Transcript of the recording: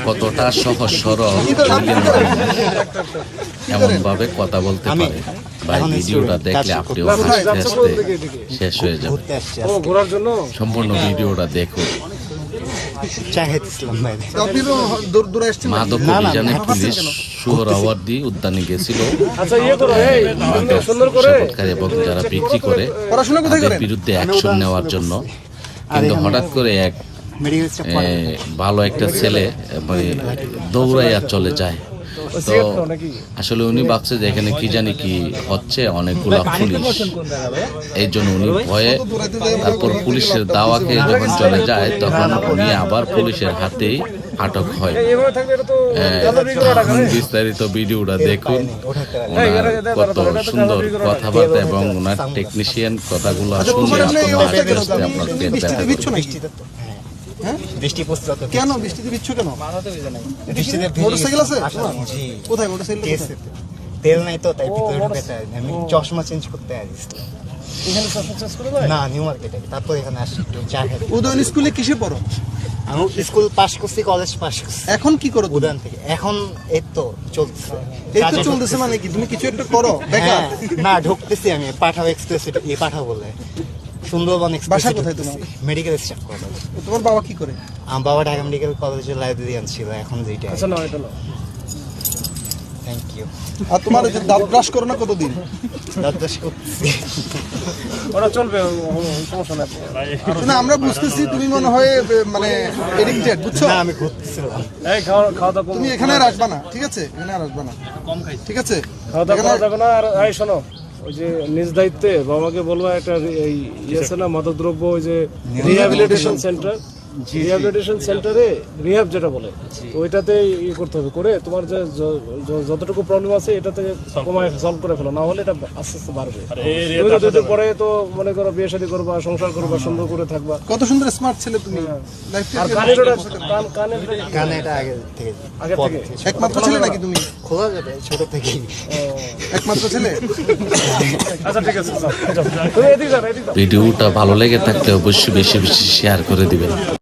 কতটা সহজ সরল এমন ভাবে কথা বলতে পারে। ভাই ভিডিওটা দেখলে আপনিও হাসতে হাসতে শেষ হয়ে যাবে। সম্পূর্ণ ভিডিওটা দেখুন। মাদক অভিযানে পুলিশ সোহরাওয়ার্দী উদ্যানে গেছিল শপথকারী এবং যারা বিক্রি করে তাদের বিরুদ্ধে অ্যাকশন নেওয়ার জন্য, কিন্তু হঠাৎ করে এক ভালো একটা ছেলে দৌড়াইয়া চলে যায়। তো আসলে উনি ভাবছে যে এখানে কি জানি কি হচ্ছে, অনেকগুলা পুলিশ, এই জন্য উনি ভয়ে তারপর পুলিশের দাওয়াকে যখন চলে যায় তখন উনি আবার পুলিশের হাতেই আটক হয়। বিস্তারিত ভিডিওটা দেখুন, ওনার কত সুন্দর কথাবার্তা এবং ওনার টেকনিশিয়ান কথাগুলো শুনলে আপনাদের কেন বৃষ্টিতে বিচ্ছু কেন? মোটরসাইকেল আছে? কোথায় মোটরসাইকেল? তেল নাই তো, তাই ভিতরে ঢুকে আমি চশমা চেঞ্জ করতে আসছি। এখানে চশমা চেঞ্জ করে না, নিউ মার্কেটে। তারপর এখানে আসছি একটু চা খেতে। উদয়ন স্কুলে কিসে পড়ো? আমি স্কুল পাস করছি, কলেজ পাস করছি। এখন কি করো উদয়ন থেকে? এখন এই তো চলতেছে। এই তো চলতেছে মানে কি? তুমি কিছু একটা করো? বেকার? না, ঢুকতেছি আমি পাঠাও এক্সপ্রেস, এই পাঠাও বলে সুন্দরবন এক্সপ্রেস। বাসা কোথায় তোমার? Medical staff college. তোমার বাবা কি করে? আমার বাবা ঢাকা মেডিকেল কলেজের লাইব্রেরিয়ান ছিল, এখন যেটা। আচ্ছা, না এটা না। Thank you. আর তোমার যে দাঁত ব্রাশ করো না কতদিন? দাঁত ব্রাশ করতেছি। ওরা চলবে, সমস্যা নাই। না, আমরা বুঝতেছি তুমি মনে হয় মানে এডিক্টেড, বুঝছো? না, আমি ঘুরতেছিলাম। এই খাওয়া দাওয়া তুমি এখানে আর আসবা না, ঠিক আছে? এখানে আর আসবা না, কম খাই, ঠিক আছে? খাওয়া দাওয়া যাবে না। আর এই শোনো, ওই যে নিজ দায়িত্বে বাবাকে বলবো একটা এই আছে না মাদকদ্রব্য, ওই যে রিহ্যাবিলিটেশন সেন্টার, রিহ্যাবিলিটেশন সেন্টারে রিহ্যাব যেটা বলে ওইটাতে করতে হবে, করে তোমার যে যতটুকু প্রবলেম আছে এটাতে কমায় সলভ করে ফেলো, না হলে এটা আস্তে আস্তে বাড়বে। পরে তো মনে করো বিয়ে শাদী করবা, সংসার করবা, সুন্দর করে থাকবা। কত সুন্দর স্মার্ট ছেলে তুমি। আর কানে এটা আগে থেকে একমাত্র ছেলে নাকি তুমি? খোলা যাবে ছোট থেকে, একমাত্র ছেলে। আচ্ছা, ঠিক আছে। ভিডিওটা ভালো লেগে থাকলে অবশ্যই বেশি বেশি শেয়ার করে দিবেন।